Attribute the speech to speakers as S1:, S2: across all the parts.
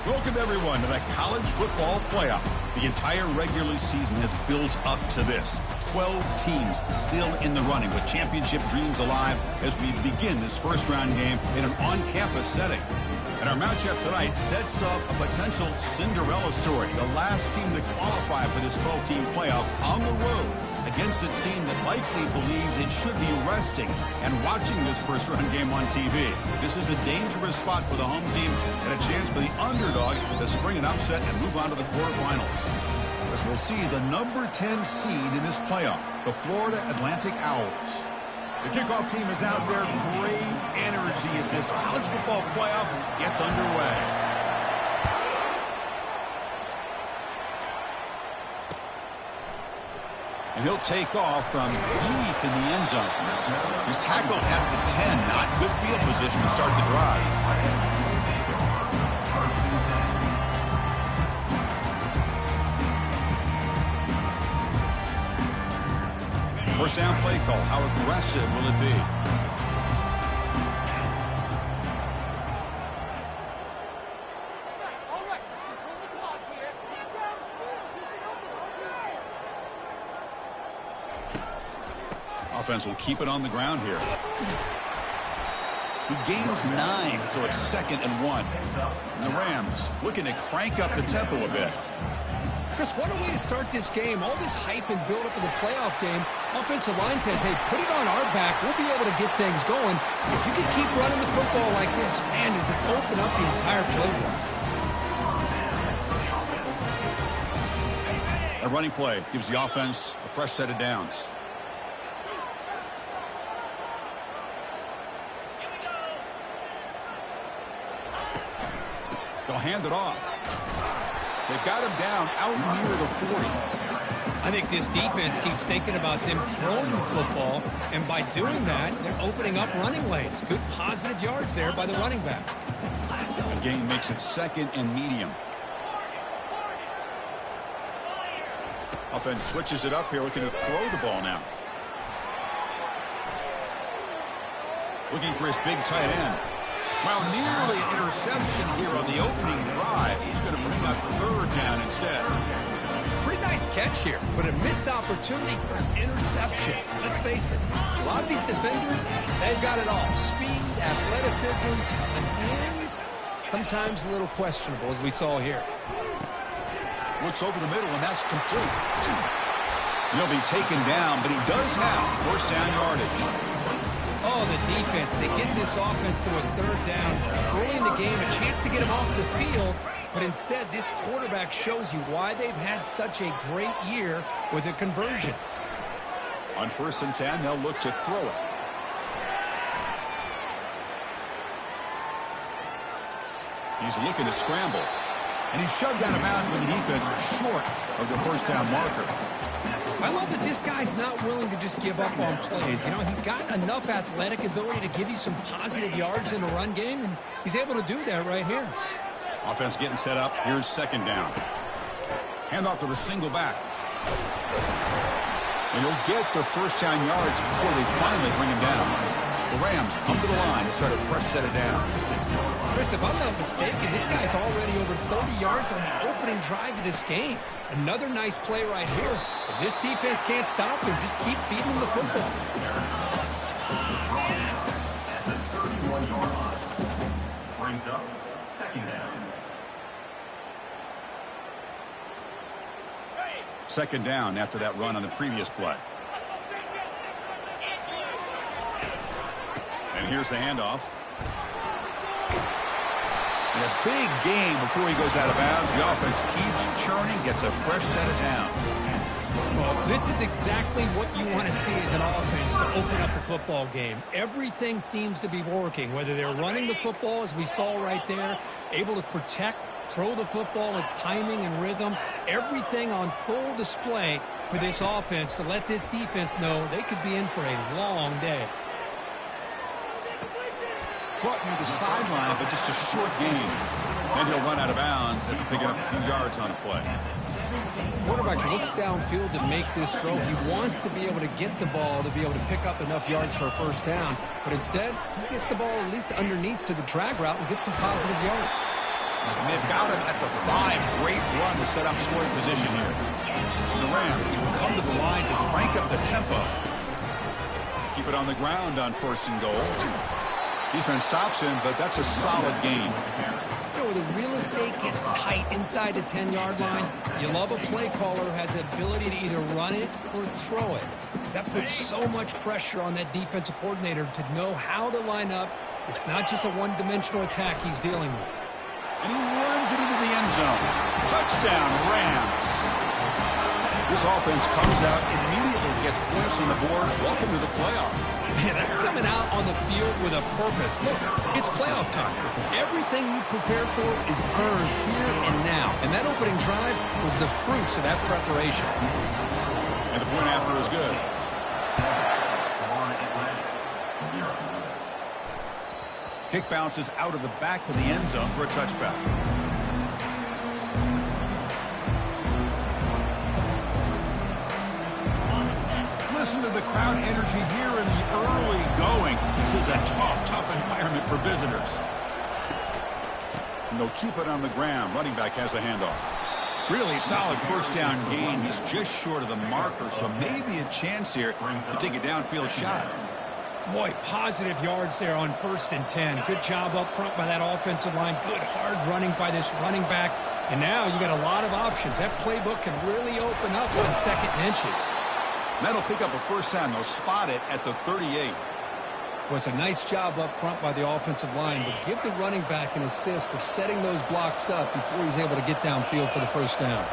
S1: Welcome, everyone, to the college football playoff. The entire regular season has built up to this. 12 teams still in the running with championship dreams alive as we begin this first-round game in an on-campus setting. And our matchup tonight sets up a potential Cinderella story. The last team to qualify for this 12-team playoff on the road against a team that likely believes it should be resting and watching this first-round game on TV. This is a dangerous spot for the home team and a chance for the underdog to spring an upset and move on to the quarterfinals. As we'll see the number 10 seed in this playoff, the Florida Atlantic Owls. The kickoff team is out there. Great energy as this college football playoff gets underway. And he'll take off from deep in the end zone. He's tackled at the 10. Not good field position to start the drive. First down play call. How aggressive will it be? Offense will keep it on the ground here. He gains 9, so it's 2nd and 1. And the Rams looking to crank up the tempo a bit.
S2: Chris, what a way to start this game. All this hype and build up in the playoff game. Offensive line says, hey, put it on our back. We'll be able to get things going. If you can keep running the football like this, man, does it open up the entire playbook.
S1: A running play gives the offense a fresh set of downs. They'll hand it off. They've got him down out near the 40.
S2: I think this defense keeps thinking about them throwing the football, and by doing that, they're opening up running lanes. Good positive yards there by the running back.
S1: The gain makes it 2nd and medium. Offense switches it up here, looking to throw the ball now. Looking for his big tight end. Well, nearly an interception here on the opening drive. He's going to bring up 3rd down instead.
S2: Pretty nice catch here, but a missed opportunity for an interception. Let's face it, a lot of these defenders, they've got it all. Speed, athleticism, and hands, sometimes a little questionable, as we saw here.
S1: Looks over the middle, and that's complete. He'll be taken down, but he does have first down yardage.
S2: Oh, the defense, they get this offense to a 3rd down. Early in the game, a chance to get him off the field, but instead, this quarterback shows you why they've had such a great year with a conversion.
S1: On 1st and 10, they'll look to throw it. He's looking to scramble. And he's shoved out of bounds with the defense short of the first down marker.
S2: I love that this guy's not willing to just give up on plays. You know, he's got enough athletic ability to give you some positive yards in the run game, and he's able to do that right here.
S1: Offense getting set up. Here's 2nd down. Handoff to the single back. And he'll get the first down yards before they finally bring him down. The Rams come to the line to start a fresh set of downs.
S2: Chris, if I'm not mistaken, this guy's already over 30 yards on the opening drive of this game. Another nice play right here. If this defense can't stop him, just keep feeding him the football.
S3: Brings up 2nd down.
S1: 2nd down after that run on the previous play. And here's the handoff. And a big game before he goes out of bounds. The offense keeps churning, gets a fresh set of downs.
S2: Well, this is exactly what you want to see as an offense to open up a football game. Everything seems to be working, whether they're running the football, as we saw right there, able to protect, throw the football with timing and rhythm. Everything on full display for this offense to let this defense know they could be in for a long day.
S1: Caught near the sideline, but just a short gain. And he'll run out of bounds after picking up a few yards on the play.
S2: Quarterback looks downfield to make this throw. He wants to be able to get the ball to be able to pick up enough yards for a first down. But instead, he gets the ball at least underneath to the drag route and gets some positive yards.
S1: And they've got him at the 5. Great run to set up scoring position here. The Rams come to the line to crank up the tempo. Keep it on the ground on 1st and goal. Defense stops him, but that's a solid gain.
S2: Where the real estate gets tight inside the 10-yard line, you love a play caller who has the ability to either run it or throw it. Because that puts so much pressure on that defensive coordinator to know how to line up. It's not just a one-dimensional attack he's dealing with.
S1: And he runs it into the end zone. Touchdown, Rams. This offense comes out immediately, gets points on the board. Welcome to the playoff.
S2: Man, that's coming out on the field with a purpose. Look, it's playoff time. Everything you prepared for is earned here and now. And that opening drive was the fruits of that preparation.
S1: And the point after is good. Kick bounces out of the back of the end zone for a touchback. Listen to the crowd energy here in the early going. This is a tough environment for visitors. And they'll keep it on the ground. Running back has the handoff. Really solid first down gain. He's just short of the marker, so maybe a chance here to take a downfield shot.
S2: Boy, positive yards there on 1st and 10. Good job up front by that offensive line. Good hard running by this running back. And now you got a lot of options. That playbook can really open up on 2nd and inches.
S1: That'll pick up a first down. They'll spot it at the 38.
S2: Well, it's a nice job up front by the offensive line, but give the running back an assist for setting those blocks up before he's able to get downfield for the first down.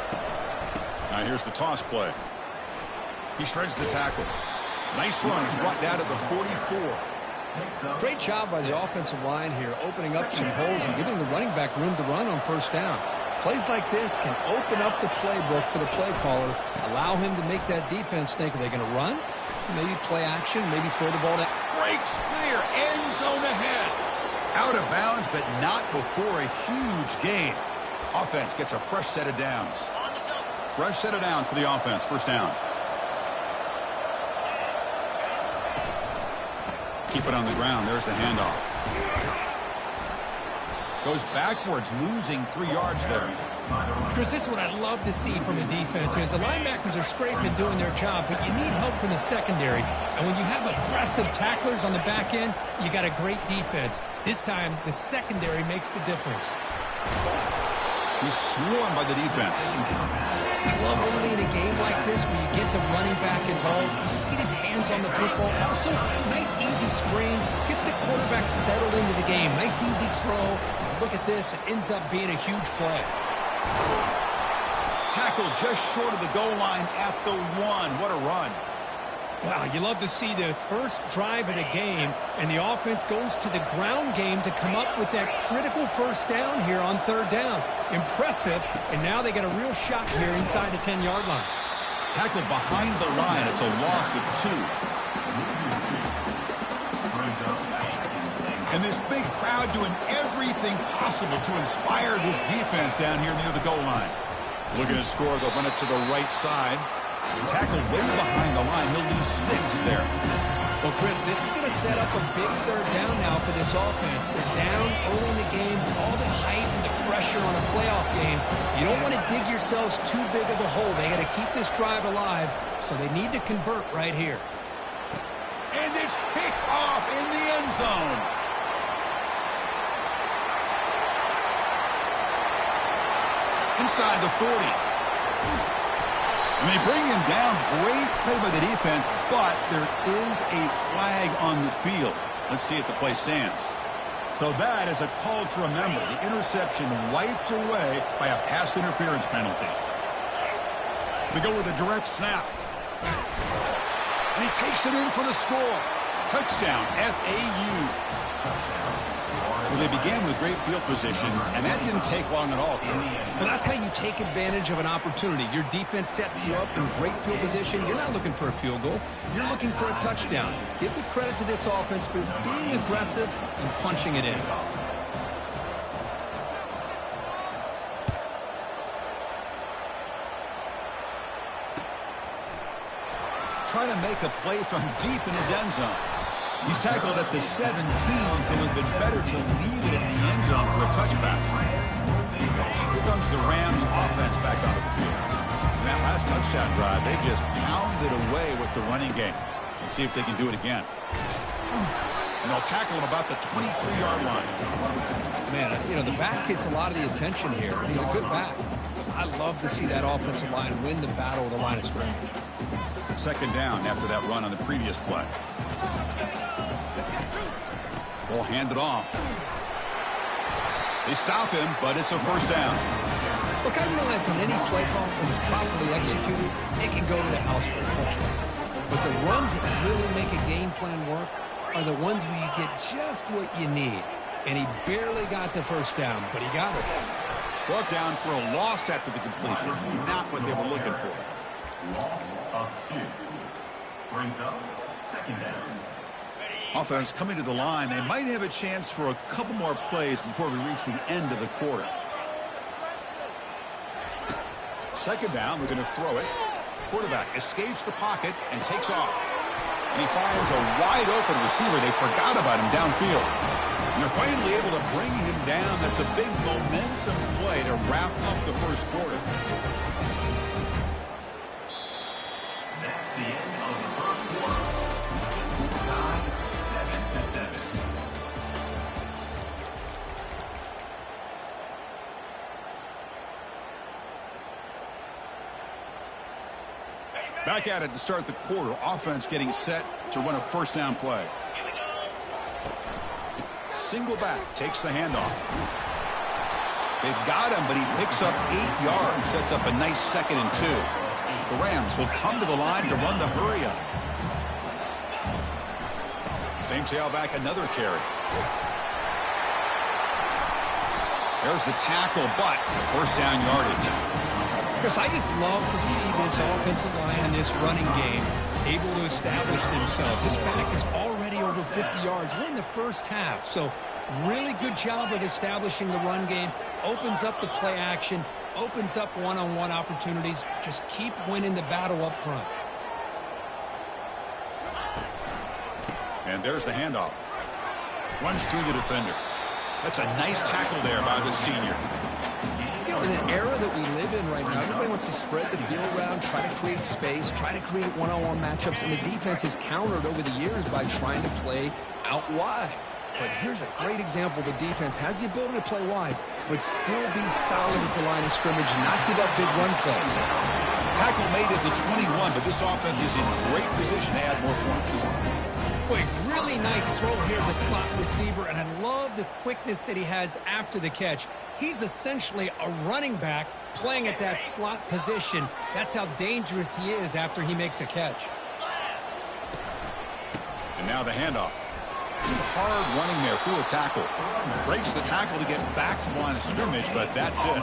S1: Now here's the toss play. He shreds the tackle. Nice run. He's brought down to the 44.
S2: Great job by the offensive line here, opening up some holes and giving the running back room to run on first down. Plays like this can open up the playbook for the play caller, allow him to make that defense think, are they going to run? Maybe play action, maybe throw the ball down.
S1: Breaks clear, end zone ahead. Out of bounds, but not before a huge gain. Offense gets a fresh set of downs. Fresh set of downs for the offense, first down. Keep it on the ground, there's the handoff. Goes backwards, losing 3 yards there.
S2: Chris, this is what I love to see from a defense is the linebackers are scraping doing their job, but you need help from the secondary. And when you have aggressive tacklers on the back end, you got a great defense. This time, the secondary makes the difference.
S1: He's swarmed by the defense.
S2: I love early in a game like this where you get the running back involved, just get his hands on the football. Also, nice easy screen, gets the quarterback settled into the game. Nice easy throw. Look at this, it ends up being a huge play.
S1: Tackle just short of the goal line at the 1. What a run.
S2: Wow, you love to see this. First drive of the game, and the offense goes to the ground game to come up with that critical first down here on 3rd down. Impressive, and now they got a real shot here inside the 10-yard line.
S1: Tackled behind the line. It's a loss of 2. And this big crowd doing everything possible to inspire this defense down here near the goal line. Looking to score, they'll run it to the right side. Tackled way behind the line. He'll lose 6 there.
S2: Well, Chris, this is going to set up a big 3rd down now for this offense. They're down early in the game, all the hype and the pressure on a playoff game. You don't want to dig yourselves too big of a hole. They got to keep this drive alive, so they need to convert right here.
S1: And it's picked off in the end zone. Inside the 40. And they bring him down. Great play by the defense, but there is a flag on the field. Let's see if the play stands. So that is a call to remember. The interception wiped away by a pass interference penalty. They go with a direct snap. And he takes it in for the score. Touchdown, FAU. Well, they began with great field position, and that didn't take long at all.
S2: Well, that's how you take advantage of an opportunity. Your defense sets you up in great field position. You're not looking for a field goal. You're looking for a touchdown. Give the credit to this offense for being aggressive and punching it in.
S1: Trying to make a play from deep in his end zone. He's tackled at the 17, so it would have been better to leave it in the end zone for a touchback. Here comes the Rams offense back onto the field. In that last touchdown drive, they just pounded away with the running game. Let's see if they can do it again. And they'll tackle him about the 23-yard line.
S2: Man, you know, the back gets a lot of the attention here. He's a good back. I love to see that offensive line win the battle of the line of scrimmage.
S1: Second down after that run on the previous play. They'll hand it off. They stop him, but it's a first down.
S2: Look, I realize on any play call, when it's properly executed, it can go to the house for a touchdown. But the runs that really make a game plan work are the ones where you get just what you need. And he barely got the first down, but he got it.
S1: Brought down for a loss after the completion. Not what they were looking for.
S3: Loss of 2. Brings up second down.
S1: Offense coming to the line. They might have a chance for a couple more plays before we reach the end of the quarter. Second down, we're going to throw it. Quarterback escapes the pocket and takes off. And he finds a wide-open receiver. They forgot about him downfield. And they're finally able to bring him down. That's a big momentum play to wrap up the first quarter.
S3: That's the end of the first quarter. Tie 7-7.
S1: Back at it to start the quarter. Offense getting set to run a first down play. Single back, takes the handoff. They've got him, but he picks up 8 yards, sets up a nice 2nd and 2. The Rams will come to the line to run the hurry up. Same tailback, another carry. There's the tackle, but first down yardage.
S2: Chris, I just love to see this offensive line in this running game able to establish themselves. This back is already over 50 yards. We're in the first half, so really good job of establishing the run game. Opens up the play action, opens up one-on-one opportunities. Just keep winning the battle up front.
S1: And there's the handoff. Runs through the defender. That's a nice tackle there by the senior.
S2: You know, in an era that we live in right now, everybody wants to spread the field around, try to create space, try to create one-on-one matchups, and the defense has countered over the years by trying to play out wide. But here's a great example. The defense has the ability to play wide, but still be solid at the line of scrimmage, not give up big run plays.
S1: Tackle made at the 21, but this offense is in great position to add more points.
S2: Boy, really nice throw here to the slot receiver, and I love the quickness that he has after the catch. He's essentially a running back playing at that slot position. That's how dangerous he is after he makes a catch.
S1: And now the handoff. Some hard running there through a tackle. Breaks the tackle to get back to the line of scrimmage, but that's it.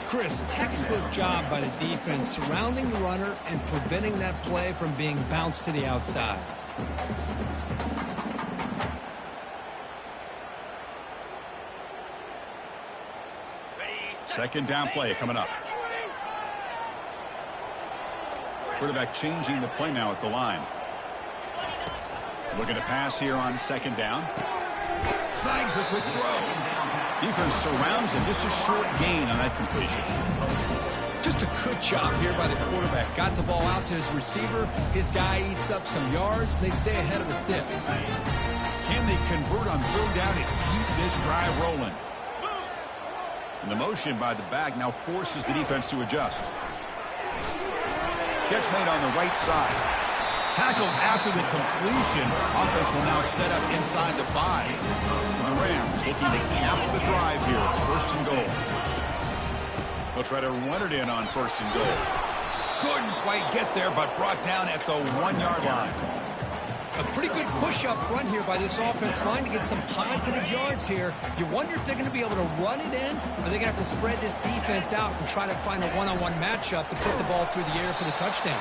S2: Chris, textbook job by the defense surrounding the runner and preventing that play from being bounced to the outside.
S1: Second down play coming up. Quarterback changing the play now at the line. Looking to pass here on second down. Snags the quick throw. Defense surrounds him. Just a short gain on that completion.
S2: Just a good job here by the quarterback. Got the ball out to his receiver. His guy eats up some yards. They stay ahead of the sticks.
S1: Can they convert on third down and keep this drive rolling? And the motion by the back now forces the defense to adjust. Catch made on the right side. Tackled after the completion. Offense will now set up inside the 5. And the Rams looking to cap the drive here. It's first and goal. They'll try to run it in on first and goal. Couldn't quite get there, but brought down at the 1-yard line.
S2: A pretty good push up front here by this offense line to get some positive yards here. You wonder if they're going to be able to run it in, or they're going to have to spread this defense out and try to find a one-on-one matchup to put the ball through the air for the touchdown.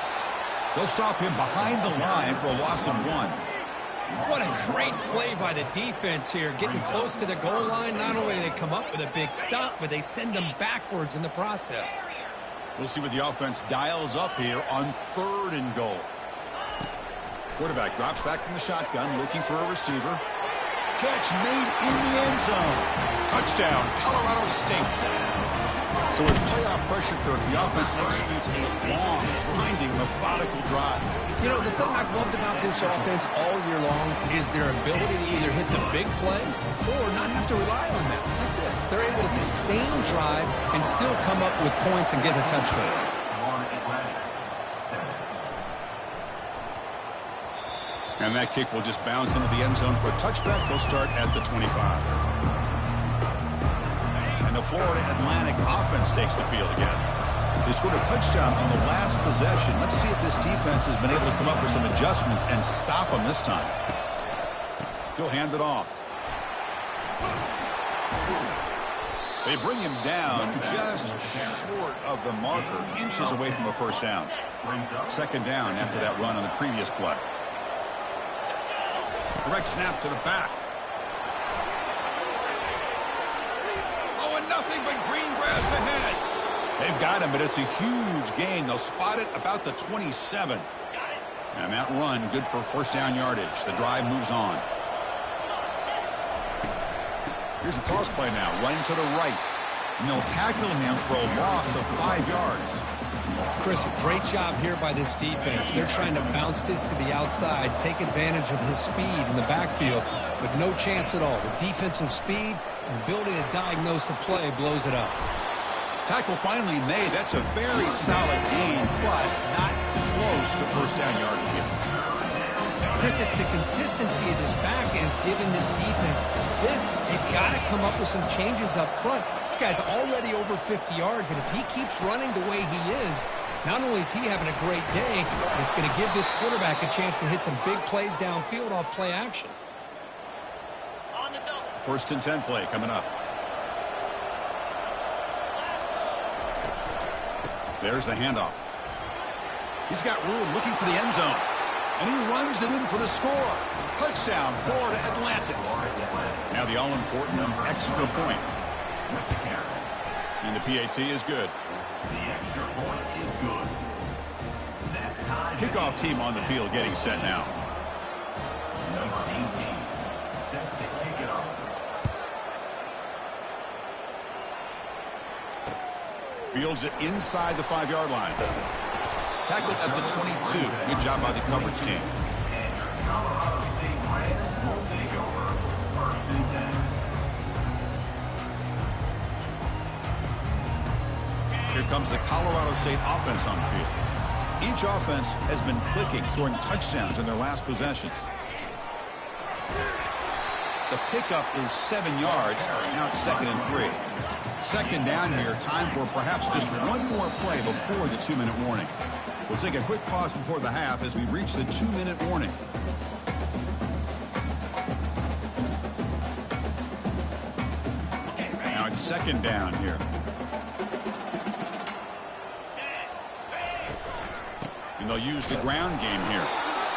S1: They'll stop him behind the line for a loss of 1.
S2: What a great play by the defense here. Getting close to the goal line, not only do they come up with a big stop, but they send them backwards in the process.
S1: We'll see what the offense dials up here on third and goal. Quarterback drops back from the shotgun, looking for a receiver. Catch made in the end zone. Touchdown, Colorado State. So with playoff pressure curve, the offense executes a long, grinding, methodical drive.
S2: You know, the thing I've loved about this offense all year long is their ability to either hit the big play or not have to rely on that. Like this. They're able to sustain drive and still come up with points and get a touchdown.
S1: And that kick will just bounce into the end zone for a touchback. They'll start at the 25. And the Florida Atlantic offense takes the field again. They scored a touchdown on the last possession. Let's see if this defense has been able to come up with some adjustments and stop them this time. He'll hand it off. They bring him down just short of the marker, inches away from a first down. Second down after that run on the previous play. Direct snap to the back. Oh, and nothing but green grass ahead. They've got him, but it's a huge gain. They'll spot it about the 27. And that run, good for first down yardage. The drive moves on. Here's a toss play now, running to the right. And they'll tackle him for a loss of 5 yards.
S2: Chris, great job here by this defense. They're trying to bounce this to the outside, take advantage of his speed in the backfield, but no chance at all. The defensive speed and ability to diagnose the play blows it up.
S1: Tackle finally made. That's a very solid gain, but not close to first down yardage yet.
S2: Chris, it's the consistency of this back is giving this defense fits. They've got to come up with some changes up front. This guy's already over 50 yards, and if he keeps running the way he is, not only is he having a great day, but it's going to give this quarterback a chance to hit some big plays downfield off play action.
S1: First and 10 play coming up. There's the handoff. He's got room looking for the end zone. And he runs it in for the score. Touchdown, Florida Atlantic. Now the all-important extra point. And the PAT is good.
S3: The extra point is good. That time.
S1: Kickoff team on the field getting set now.
S3: Number 18, set to kick it off.
S1: Fields it inside the 5-yard line. Tackled at the 22. Good job by the coverage team.
S3: And your Colorado State Rams will take over first and 10.
S1: Here comes the Colorado State offense on the field. Each offense has been clicking, scoring touchdowns in their last possessions. The pickup is 7 yards. Now it's 2nd and 3. Second down here. Time for perhaps just one more play before the 2-minute warning. We'll take a quick pause before the half as we reach the 2-minute warning. Now it's second down here. And they'll use the ground game here.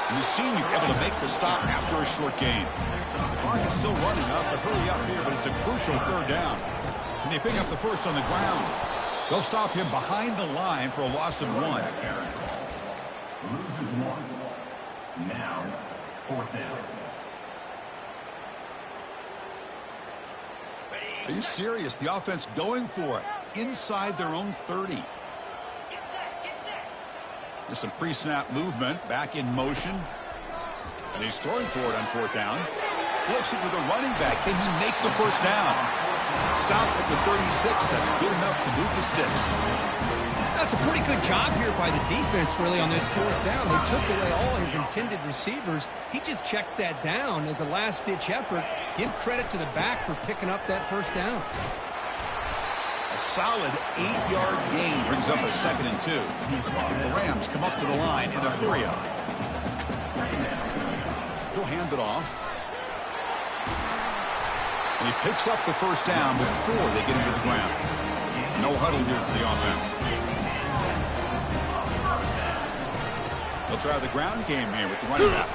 S1: And the senior able to make the stop after a short gain. The clock is still running up, but hurry up here, but it's a crucial third down. And they pick up the first on the ground. They'll stop him behind the line for a loss of 1.
S3: Loses 1. Now, 4th down.
S1: Are you serious? The offense going for it inside their own 30. There's some pre-snap movement, back in motion. And he's throwing for it on 4th down. Flips it to the running back. Can he make the first down? Stopped at the 36. That's good enough to move the sticks.
S2: That's a pretty good job here by the defense, really, on this 4th down. They took away all his intended receivers. He just checks that down as a last-ditch effort. Give credit to the back for picking up that first down.
S1: A solid 8-yard gain brings up a 2nd and 2. The Rams come up to the line in a hurry-up. He'll hand it off. And he picks up the first down before they get into the ground. No huddle here for the offense. They'll try the ground game here with the running back.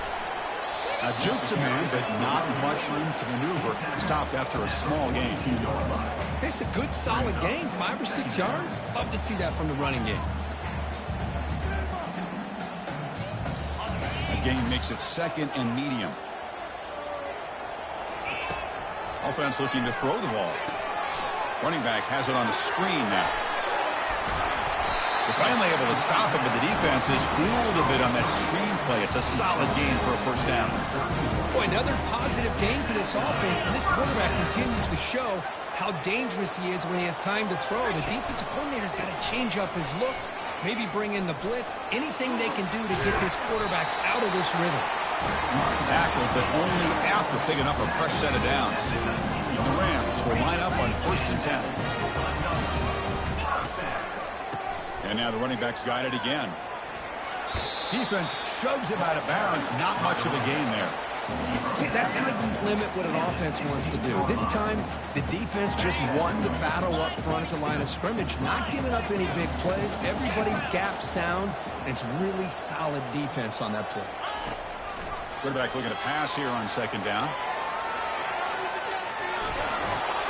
S1: A juke to man, but not much room to maneuver. Stopped after a small gain.
S2: It's a good, solid gain, 5 or 6 yards. Love to see that from the running game.
S1: Gain makes it 2nd and medium. Offense looking to throw the ball. Running back has it on the screen now. They're finally able to stop him, but the defense is fooled a bit on that screenplay. It's a solid gain for a first down.
S2: Boy, another positive gain for this offense, and this quarterback continues to show how dangerous he is when he has time to throw. The defensive coordinator's got to change up his looks, maybe bring in the blitz, anything they can do to get this quarterback out of this rhythm.
S1: Tackled, but only after picking up a fresh set of downs. The Rams will line up on 1st and 10. And now the running back's got it again. Defense shoves him out of bounds. Not much of a gain there.
S2: See, that's how you limit what an offense wants to do. This time, the defense just won the battle up front at the line of scrimmage, not giving up any big plays. Everybody's gap sound, and it's really solid defense on that play.
S1: Quarterback looking to pass here on 2nd down.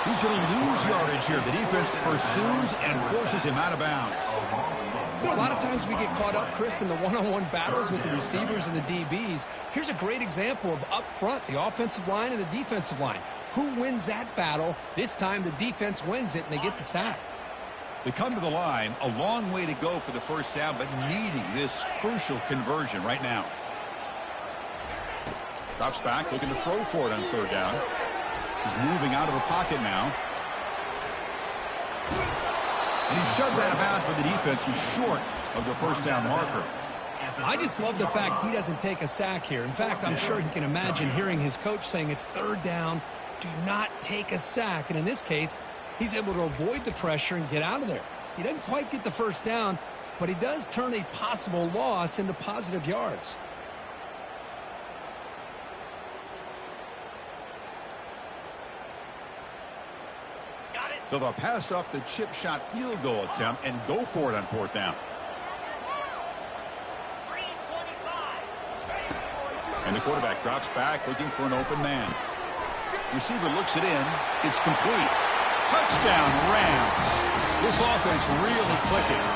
S1: He's going to lose yardage here. The defense pursues and forces him out of bounds.
S2: You know, a lot of times we get caught up, Chris, in the one-on-one battles with the receivers and the DBs. Here's a great example of up front, the offensive line and the defensive line. Who wins that battle? This time the defense wins it, and they get the sack.
S1: They come to the line, a long way to go for the first down, but needing this crucial conversion right now. Drops back, looking to throw for it on 3rd down. He's moving out of the pocket now. And he's shoved out of bounds by the defense, who's short of the first down marker.
S2: I just love the fact he doesn't take a sack here. In fact, I'm sure he can imagine hearing his coach saying it's 3rd down, do not take a sack. And in this case, he's able to avoid the pressure and get out of there. He doesn't quite get the first down, but he does turn a possible loss into positive yards.
S1: So they'll pass up the chip shot field goal attempt and go for it on 4th down. And the quarterback drops back looking for an open man. Receiver looks it in. It's complete. Touchdown, Rams. This offense really clicking.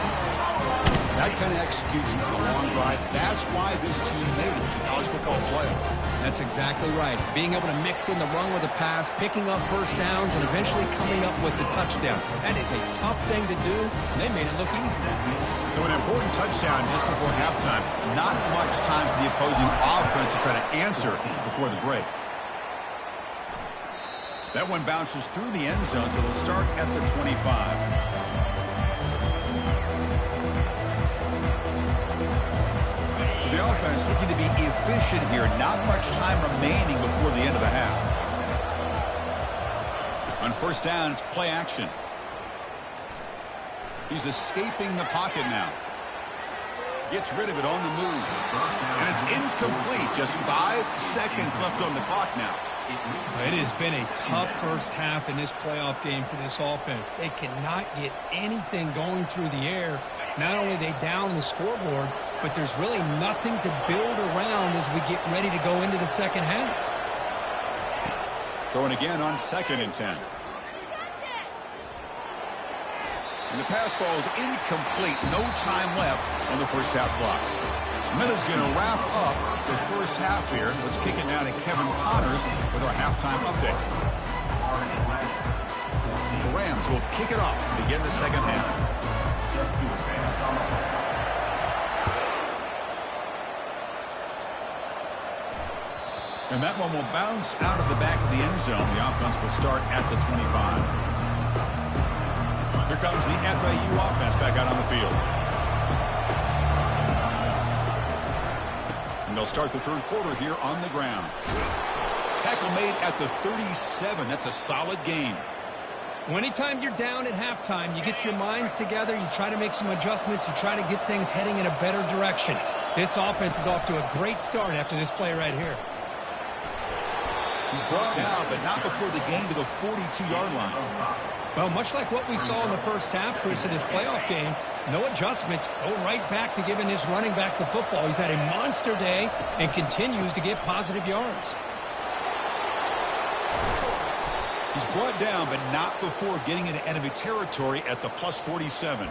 S1: That kind of execution on a long drive, that's why this team made it to the college football playoff.
S2: That's exactly right. Being able to mix in the run with the pass, picking up first downs, and eventually coming up with the touchdown. That is a tough thing to do, and they made it look easy.
S1: So an important touchdown just before halftime. Not much time for the opposing offense to try to answer before the break. That one bounces through the end zone, so they'll start at the 25. The offense looking to be efficient here. Not much time remaining before the end of the half. On 1st down, it's play action. He's escaping the pocket now. Gets rid of it on the move. And it's incomplete. Just 5 seconds left on the clock now.
S2: It has been a tough first half in this playoff game for this offense. They cannot get anything going through the air. Not only they down the scoreboard, but there's really nothing to build around as we get ready to go into the second half.
S1: Throwing again on 2nd and 10. And the pass falls incomplete. No time left on the first half clock. Minute's going to wrap up the first half here. Let's kick it now to Kevin Connors with our halftime update. The Rams will kick it off to begin the second half. And that one will bounce out of the back of the end zone. The offense will start at the 25. Here comes the FAU offense back out on the field. And they'll start the 3rd quarter here on the ground. Tackle made at the 37. That's a solid gain.
S2: Well, anytime you're down at halftime, you get your minds together, you try to make some adjustments, you try to get things heading in a better direction. This offense is off to a great start after this play right here.
S1: He's brought down, but not before the gain to the 42-yard line.
S2: Well, much like what we saw in the first half, Chris, in this playoff game, no adjustments. Go right back to giving his running back the football. He's had a monster day and continues to get positive yards.
S1: He's brought down, but not before getting into enemy territory at the plus 47.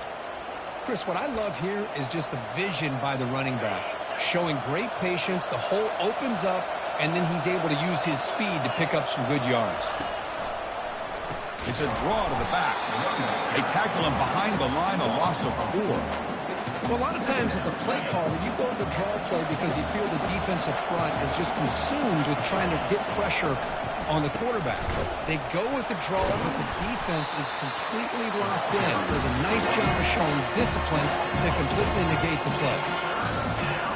S2: Chris, what I love here is just the vision by the running back. showing great patience. The hole opens up, and then he's able to use his speed to pick up some good yards.
S1: It's a draw to the back. They tackle him behind the line, a loss of 4.
S2: Well, a lot of times as a play caller, you go to the draw play because you feel the defensive front is just consumed with trying to get pressure on the quarterback. They go with the draw, but the defense is completely locked in. Does a nice job of showing discipline to completely negate the play.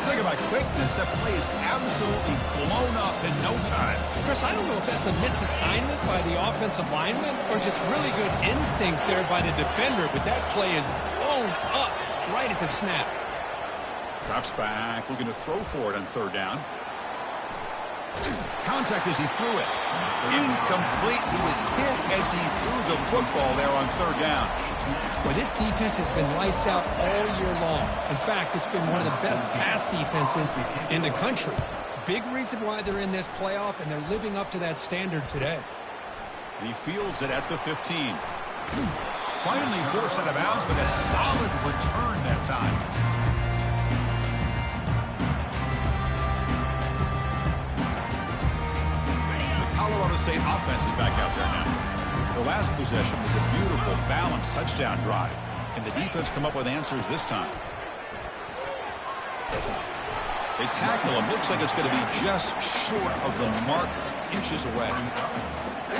S1: Talk about quickness. That play is absolutely blown up in no time.
S2: Chris, I don't know if that's a misassignment by the offensive lineman or just really good instincts there by the defender, but that play is blown up right at the snap.
S1: Drops back, looking to throw for it on 3rd down. Contact as he threw it. Incomplete. He was hit as he threw the football there on 3rd down.
S2: Well, this defense has been lights out all year long. In fact, it's been one of the best pass defenses in the country. Big reason why they're in this playoff, and they're living up to that standard today.
S1: And he fields it at the 15. Finally forced out of bounds, but a solid return that time. The Colorado State offense is back out there now. Their last possession was a beautiful, balanced touchdown drive. Can the defense come up with answers this time? They tackle him. Looks like it's going to be just short of the mark, inches away.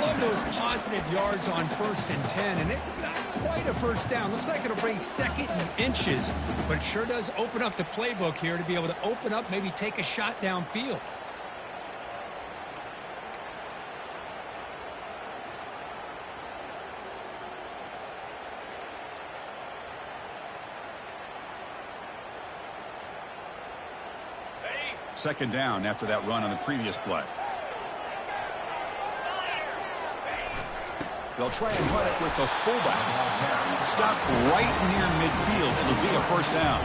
S2: Love those positive yards on 1st and 10, and it's not quite a first down. Looks like it'll bring 2nd and inches, but it sure does open up the playbook here to be able to open up, maybe take a shot downfield.
S1: Second down after that run on the previous play. They'll try and run it with the fullback. Stop right near midfield. It'll be a 1st down.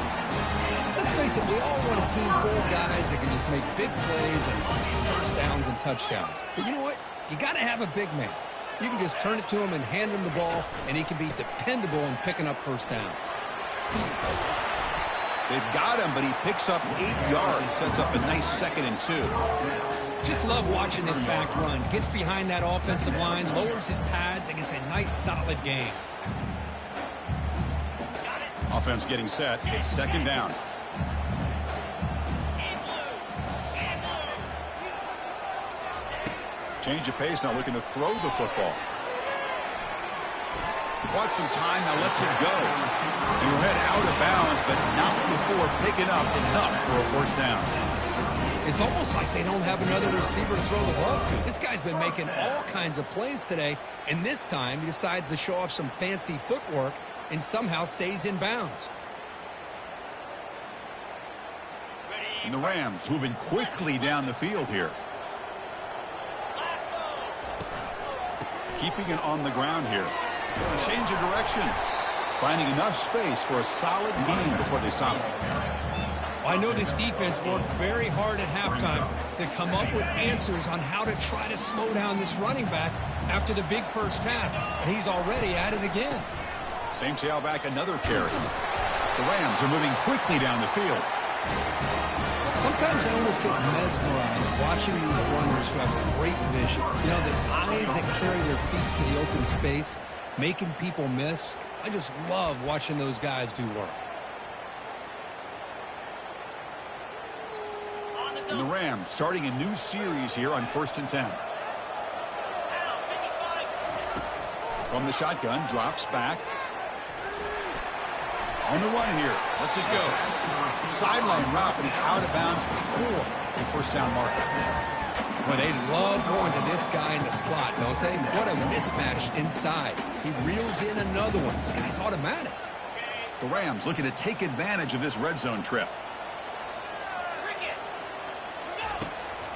S2: Let's face it, we all want a team full of guys that can just make big plays and 1st downs and touchdowns. But you know what? You got to have a big man. You can just turn it to him and hand him the ball, and he can be dependable in picking up 1st downs.
S1: They've got him, but he picks up 8 yards. Sets up a nice 2nd and 2.
S2: Just love watching this back run. Gets behind that offensive line, lowers his pads, and gets a nice, solid gain.
S1: Offense getting set. It's 2nd down. Change of pace now, looking to throw the football. Bought some time, now lets it go. He will head out of bounds, but not before picking up enough for a 1st down.
S2: It's almost like they don't have another receiver to throw the ball to. This guy's been making all kinds of plays today, and this time he decides to show off some fancy footwork and somehow stays in bounds.
S1: And the Rams moving quickly down the field here. Keeping it on the ground here. Change of direction. Finding enough space for a solid gain before they stop.
S2: I know this defense worked very hard at halftime to come up with answers on how to try to slow down this running back after the big 1st half. And he's already at it again.
S1: Same tailback, another carry. The Rams are moving quickly down the field.
S2: Sometimes I almost get mesmerized watching these runners who have great vision. You know, the eyes that carry their feet to the open space, making people miss. I just love watching those guys do work.
S1: And the Rams starting a new series here on 1st and 10. From the shotgun, drops back. On the run here, lets it go. Sideline route, but he's out of bounds before the 1st down marker.
S2: Well, they love going to this guy in the slot, don't they? What a mismatch inside. He reels in another one. This guy's automatic.
S1: The Rams looking to take advantage of this red zone trip.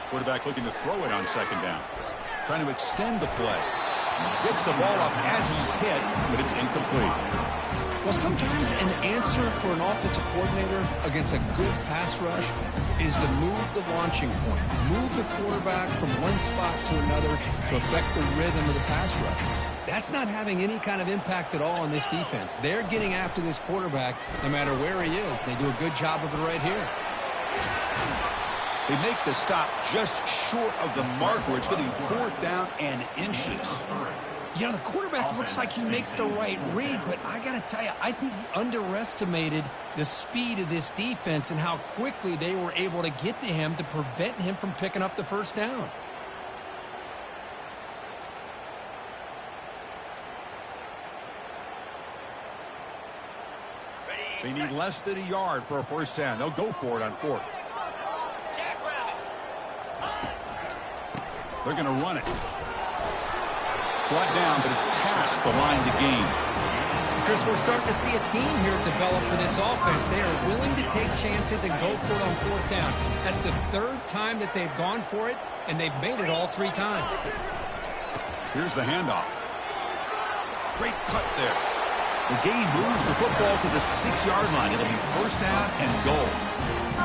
S1: Quarterback looking to throw it on 2nd down. Trying to extend the play. Gets the ball off as he's hit, but it's incomplete.
S2: Well, sometimes an answer for an offensive coordinator against a good pass rush is to move the launching point. Move the quarterback from one spot to another to affect the rhythm of the pass rush. That's not having any kind of impact at all on this defense. They're getting after this quarterback no matter where he is. They do a good job of it right here.
S1: They make the stop just short of the mark where it's getting 4th down and inches.
S2: You know, the quarterback looks like he makes the right read, but I got to tell you, I think he underestimated the speed of this defense and how quickly they were able to get to him to prevent him from picking up the first down.
S1: They need less than a yard for a first down. They'll go for it on 4th. They're going to run it. Brought down, but it's past the line to gain.
S2: Chris, we're starting to see a theme here develop for this offense. They are willing to take chances and go for it on 4th down. That's the 3rd time that they've gone for it, and they've made it all 3 times.
S1: Here's the handoff. Great cut there. The gain moves the football to the 6-yard line. It'll be first down and goal.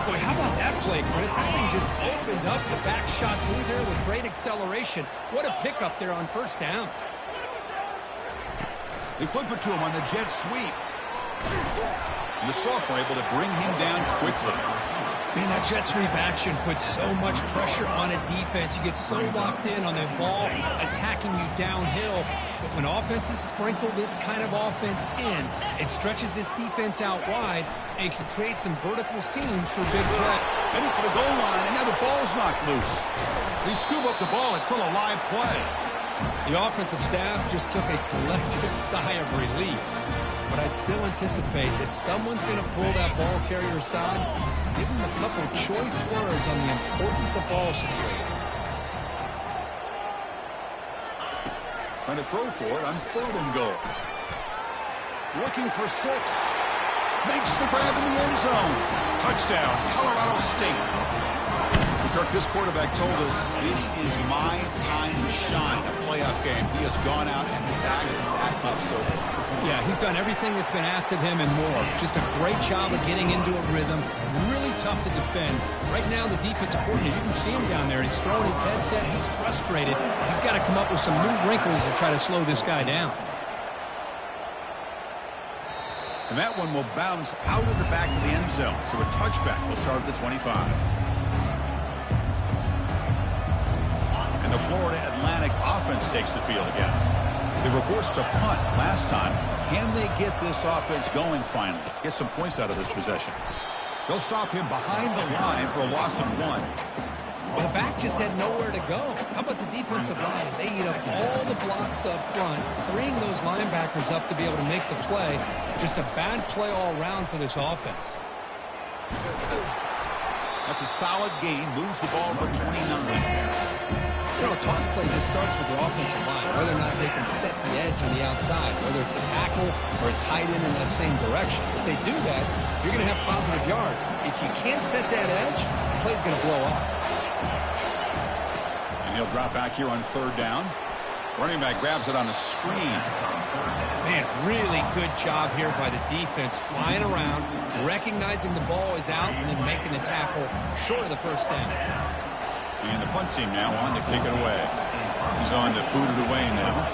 S2: Boy, how about that play, Chris? That thing just opened up the back shot through there with great acceleration. What a pickup there on first down.
S1: They flip it to him on the jet sweep. And the sophomore able to bring him down quickly.
S2: Man, that jet sweep action puts so much pressure on a defense. You get so locked in on the ball attacking you downhill. But when offenses sprinkle this kind of offense in, it stretches this defense out wide and can create some vertical seams for big play.
S1: Heading for the goal line, and now the ball's knocked loose. They scoop up the ball. It's still a live play.
S2: The offensive staff just took a collective sigh of relief. But I'd still anticipate that someone's going to pull that ball carrier aside, give him a couple choice words on the importance of ball security.
S1: Trying to throw for it on 3rd and goal. Looking for 6. Makes the grab in the end zone. Touchdown, Colorado State. Kirk, this quarterback told us this is my time to shine, a playoff game. He has gone out and backed that up so far.
S2: Yeah, he's done everything that's been asked of him and more. Just a great job of getting into a rhythm. Really tough to defend. Right now, the defensive coordinator, you can see him down there. He's throwing his headset. He's frustrated. He's got to come up with some new wrinkles to try to slow this guy down.
S1: And that one will bounce out of the back of the end zone. So a touchback will start at the 25. And the Florida Atlantic offense takes the field again. They were forced to punt last time. Can they get this offense going finally? Get some points out of this possession. They'll stop him behind the line for a loss of 1.
S2: Well, the back just had nowhere to go. How about the defensive line? They eat up all the blocks up front, freeing those linebackers up to be able to make the play. Just a bad play all around for this offense.
S1: That's a solid gain. Moves the ball to the 29.
S2: You know, a toss play just starts with your offensive line, whether or not they can set the edge on the outside, whether it's a tackle or a tight end in that same direction. If they do that, you're going to have positive yards. If you can't set that edge, the play's going to blow up.
S1: And he'll drop back here on 3rd down. Running back grabs it on a screen.
S2: Man, really good job here by the defense, flying around, recognizing the ball is out, and then making the tackle short of the first down.
S1: And the punt team now on to kick it away. He's on to boot it away now.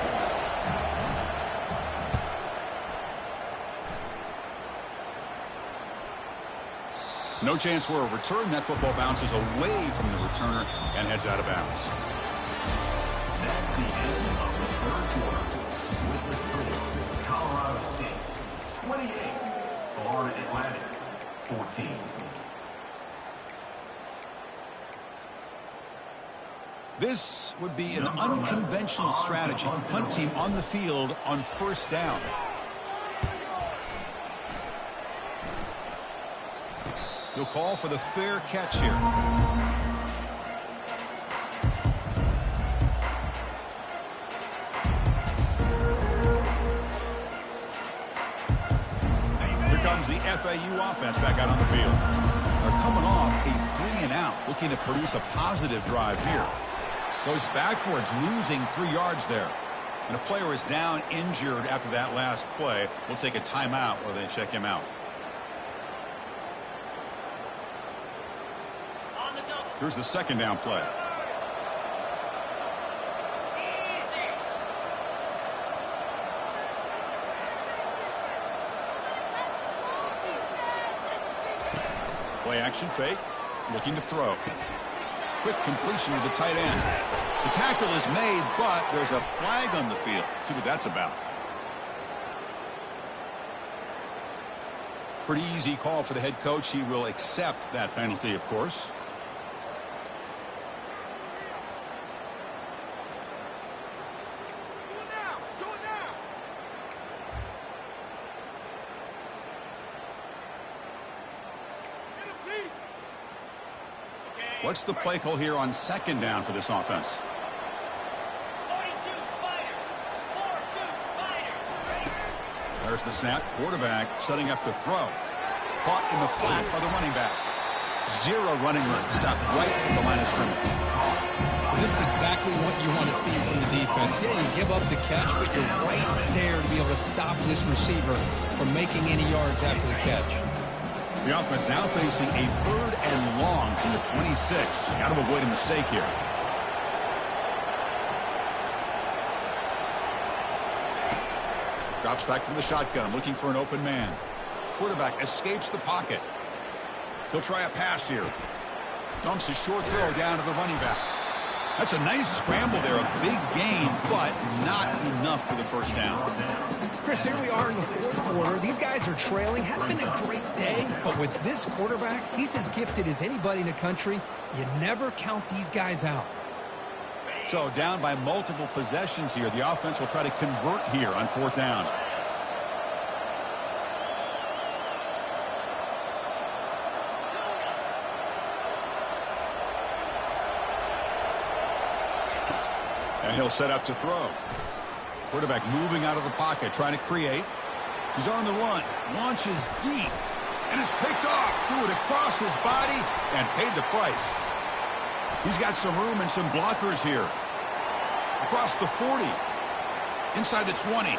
S1: No chance for a return. That football bounces away from the returner and heads out of bounds.
S3: That's the end of the 3rd quarter. With the score, Colorado State 28, Florida Atlantic 14.
S1: This would be an unconventional strategy. Punt team on the field on 1st down. He'll call for the fair catch here. Here comes the FAU offense back out on the field. They're coming off a 3-and-out, looking to produce a positive drive here. Goes backwards, losing 3 yards there. And a player is down injured after that last play. We'll take a timeout while they check him out. Here's the 2nd down play. Play action fake. looking to throw. Quick completion to the tight end. The tackle is made, but there's a flag on the field. Let's see what that's about. Pretty easy call for the head coach. He will accept that penalty, of course. What's the play call here on second down for this offense? There's the snap. Quarterback setting up to throw. Caught in the flat by the running back. Zero running room. Stopped right at the line of scrimmage.
S2: Well, this is exactly what you want to see from the defense. Yeah, you give up the catch, but you're right there to be able to stop this receiver from making any yards after the catch.
S1: The offense now facing a 3rd and long from the 26. Got to avoid a mistake here. Drops back from the shotgun, looking for an open man. Quarterback escapes the pocket. He'll try a pass here. Dumps a short throw down to the running back. That's a nice scramble there, a big gain, but not enough for the first down.
S2: Chris, here we are in the 4th quarter. These guys are trailing. Hadn't been a great day, but with this quarterback, he's as gifted as anybody in the country. You never count these guys out.
S1: So down by multiple possessions here. The offense will try to convert here on 4th down. And he'll set up to throw. Quarterback moving out of the pocket, trying to create. He's on the run. Launches deep. And is picked off. Threw it across his body and paid the price. He's got some room and some blockers here. Across the 40. Inside the 20.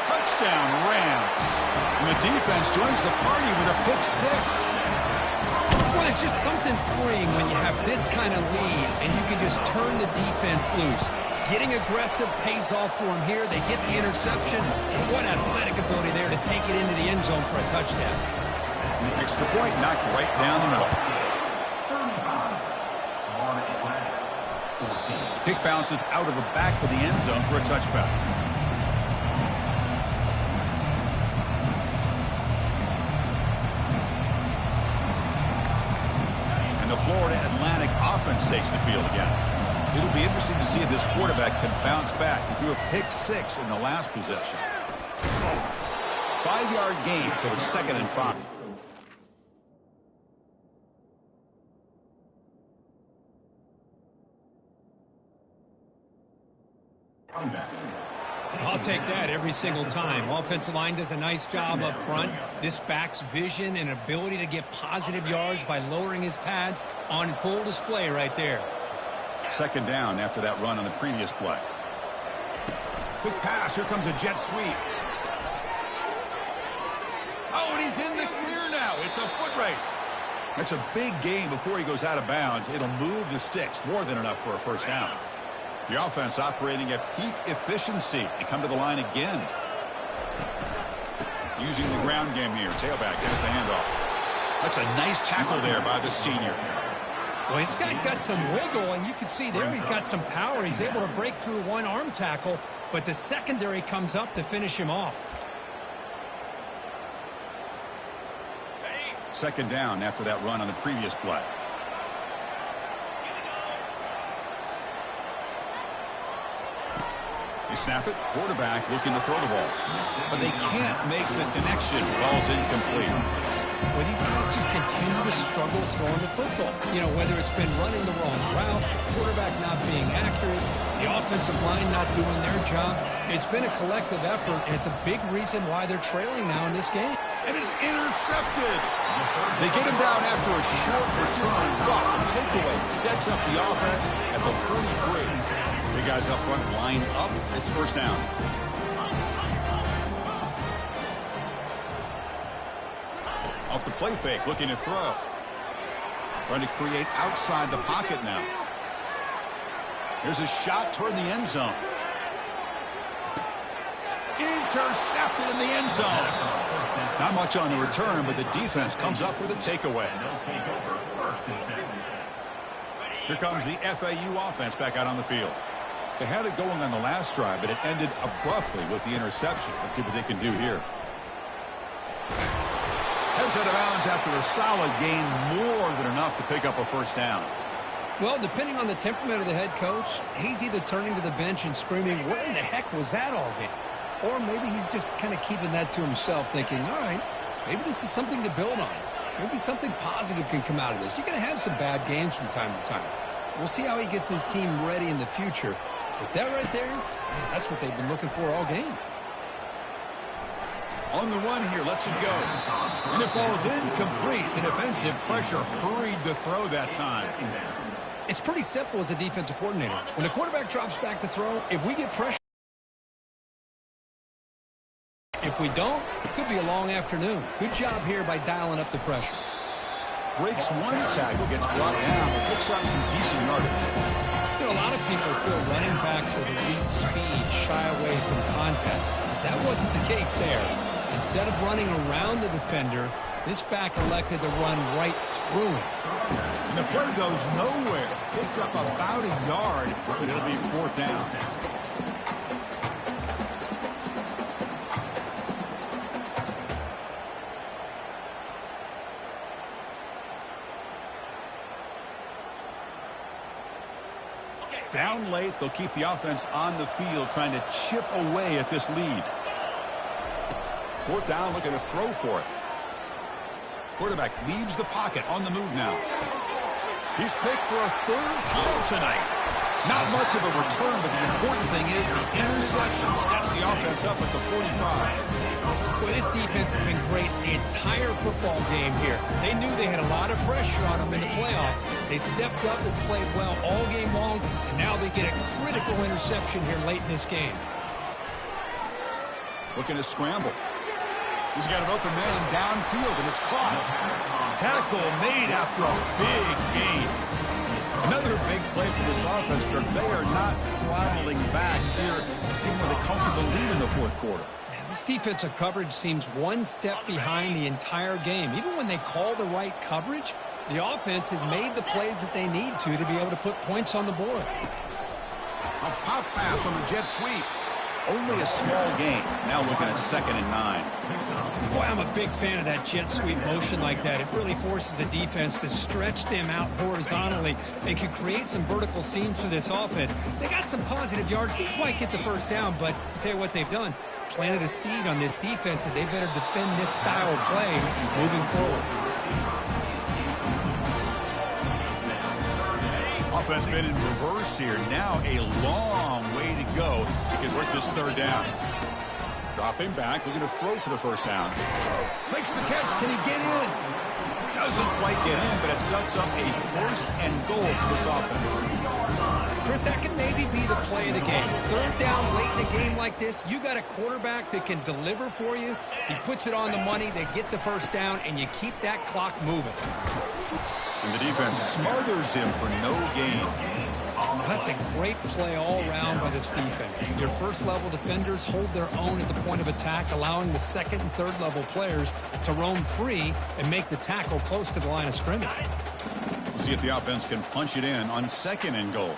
S1: Touchdown, Rams. And the defense joins the party with a pick 6.
S2: Well, it's just something freeing when you have this kind of lead and you can just turn the defense loose. Getting aggressive pays off for them here. They get the interception. And what athletic ability there to take it into the end zone for a touchdown.
S1: The extra point knocked right down the middle. Kick bounces out of the back of the end zone for a touchback. And the Florida Atlantic offense takes the field again. It'll be interesting to see if this quarterback can bounce back. He threw a pick 6 in the last possession. 5-yard gain, so it's 2nd and 5.
S2: I'll take that every single time. Offensive line does a nice job up front. This back's vision and ability to get positive yards by lowering his pads on full display right there.
S1: 2nd down after that run on the previous play. Quick pass. Here comes a jet sweep. Oh, and he's in the clear now. It's a foot race. That's a big gain before he goes out of bounds. It'll move the sticks. More than enough for a first down. The offense operating at peak efficiency. They come to the line again. Using the ground game here. Tailback has the handoff. That's a nice tackle there by the senior.
S2: Well, this guy's got some wiggle, and you can see there he's got some power. He's able to break through one arm tackle, but the secondary comes up to finish him off.
S1: 2nd down after that run on the previous play. They snap it. Quarterback looking to throw the ball. But they can't make the connection. Ball's incomplete.
S2: Well, these guys just continue to struggle throwing the football. You know, whether it's been running the wrong route, quarterback not being accurate, the offensive line not doing their job. It's been a collective effort, and it's a big reason why they're trailing now in this game.
S1: It is intercepted. They get him down after a short return. But the takeaway sets up the offense at the 43. Big guys up front line up. It's 1st down. Off the play fake, looking to throw. Trying to create outside the pocket now. There's a shot toward the end zone. Intercepted in the end zone. Not much on the return, but the defense comes up with a takeaway.
S3: first and 10.
S1: Here comes the FAU offense back out on the field. They had it going on the last drive, but it ended abruptly with the interception. Let's see what they can do here. Heads out of bounds after a solid gain, more than enough to pick up a first down.
S2: Well, depending on the temperament of the head coach, he's either turning to the bench and screaming, "What in the heck was that all game?" Or maybe he's just kind of keeping that to himself, thinking, all right, maybe this is something to build on. Maybe something positive can come out of this. You're going to have some bad games from time to time. We'll see how he gets his team ready in the future. But that right there, that's what they've been looking for all game.
S1: On the run here, lets it go. And it falls incomplete. The defensive pressure hurried the throw that time.
S2: It's pretty simple as a defensive coordinator. When the quarterback drops back to throw, if we get pressure, if we don't, it could be a long afternoon. Good job here by dialing up the pressure.
S1: Breaks one tackle, gets brought down, but picks up some decent yardage.
S2: You know, a lot of people feel running backs with elite speed shy away from contact. But that wasn't the case there. Instead of running around the defender, this back elected to run right through him.
S1: And the play goes nowhere. Picked up about a yard, but it'll be fourth down. Down late, they'll keep the offense on the field trying to chip away at this lead. Fourth down, looking to throw for it. Quarterback leaves the pocket, on the move now. He's picked for a third time tonight. Not much of a return, but the important thing is the interception sets the offense up at the 45.
S2: Well, this defense has been great the entire football game here. They knew they had a lot of pressure on them in the playoff. They stepped up and played well all game long, and now they get a critical interception here late in this game.
S1: Looking to scramble. He's got an open man downfield, and it's caught. Tackle made after a big gain. Another big play for this offense, but they are not throttling back here, even with a comfortable lead in the fourth quarter.
S2: This defensive coverage seems one step behind the entire game. Even when they call the right coverage, the offense has made the plays that they need to be able to put points on the board.
S1: A pop pass on the jet sweep. Only a small gain. Now looking at 2nd and 9.
S2: Boy, I'm a big fan of that jet sweep motion like that. It really forces the defense to stretch them out horizontally and can create some vertical seams for this offense. They got some positive yards. Didn't quite get the first down, but I'll tell you what they've done. Planted a seed on this defense, and they better defend this style of play moving forward.
S1: Offense been in reverse here. Now a long way to go to convert this third down. Dropping back, looking to throw for the first down. Makes the catch. Can he get in? Doesn't quite get in, but it sets up a 1st and goal for this offense.
S2: Chris, that could maybe be the play of the game. Third down late in a game like this, you got a quarterback that can deliver for you. He puts it on the money, they get the first down, and you keep that clock moving.
S1: And the defense smothers him for no gain.
S2: That's a great play all around by this defense. Your first-level defenders hold their own at the point of attack, allowing the second and third-level players to roam free and make the tackle close to the line of scrimmage.
S1: We'll see if the offense can punch it in on 2nd and goal.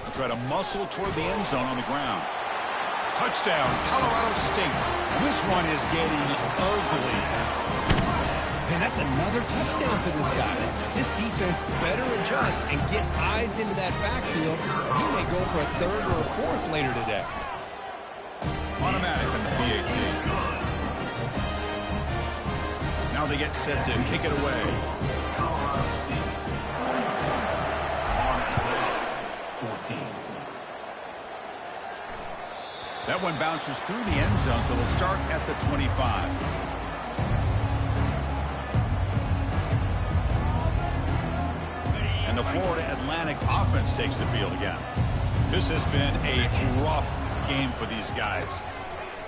S1: They'll try to muscle toward the end zone on the ground. Touchdown, Colorado State. This one is getting ugly.
S2: Man, that's another touchdown for this guy. This defense better adjust and get eyes into that backfield. He may go for a 3rd or a 4th later today.
S1: Automatic in the PAT. Now they get set to kick it away.
S3: 14.
S1: That one bounces through the end zone, so they'll start at the 25. And the Florida Atlantic offense takes the field again. This has been a rough game for these guys.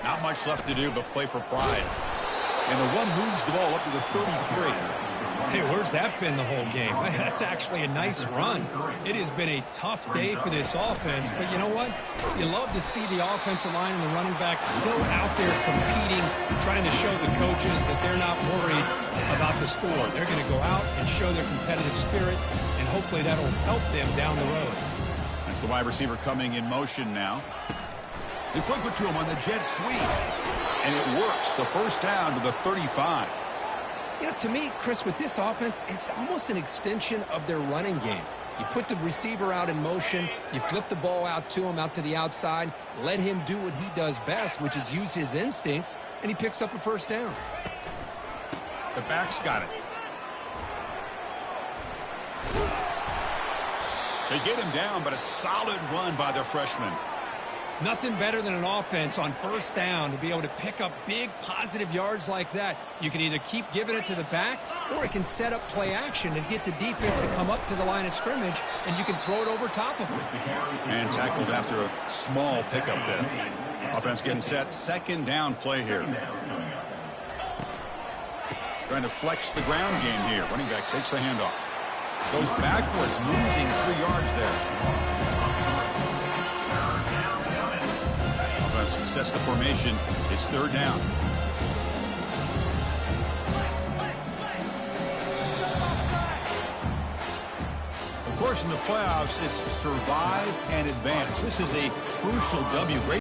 S1: Not much left to do but play for pride. And the one moves the ball up to the 33.
S2: Hey, where's that been the whole game? That's actually a nice run. It has been a tough day for this offense, but you know what? You love to see the offensive line and the running back still out there competing, trying to show the coaches that they're not worried about the score. They're going to go out and show their competitive spirit, and hopefully that'll help them down the road.
S1: That's the wide receiver coming in motion now. They flip it to him on the jet sweep, and it works. The first down to the 35.
S2: You know, to me, Chris, with this offense, it's almost an extension of their running game. You put the receiver out in motion, you flip the ball out to him, out to the outside, let him do what he does best, which is use his instincts, and he picks up a first down.
S1: The back's got it. They get him down, but a solid run by the freshman.
S2: Nothing better than an offense on first down to be able to pick up big positive yards like that. You can either keep giving it to the back, or it can set up play action and get the defense to come up to the line of scrimmage, and you can throw it over top of them.
S1: And tackled after a small pickup there. Offense getting set. Second down play here. Trying to flex the ground game here. Running back takes the handoff. Goes backwards, losing 3 yards there. Sets the formation. It's third down. Of course, in the playoffs, it's survive and advance. This is a crucial W. Great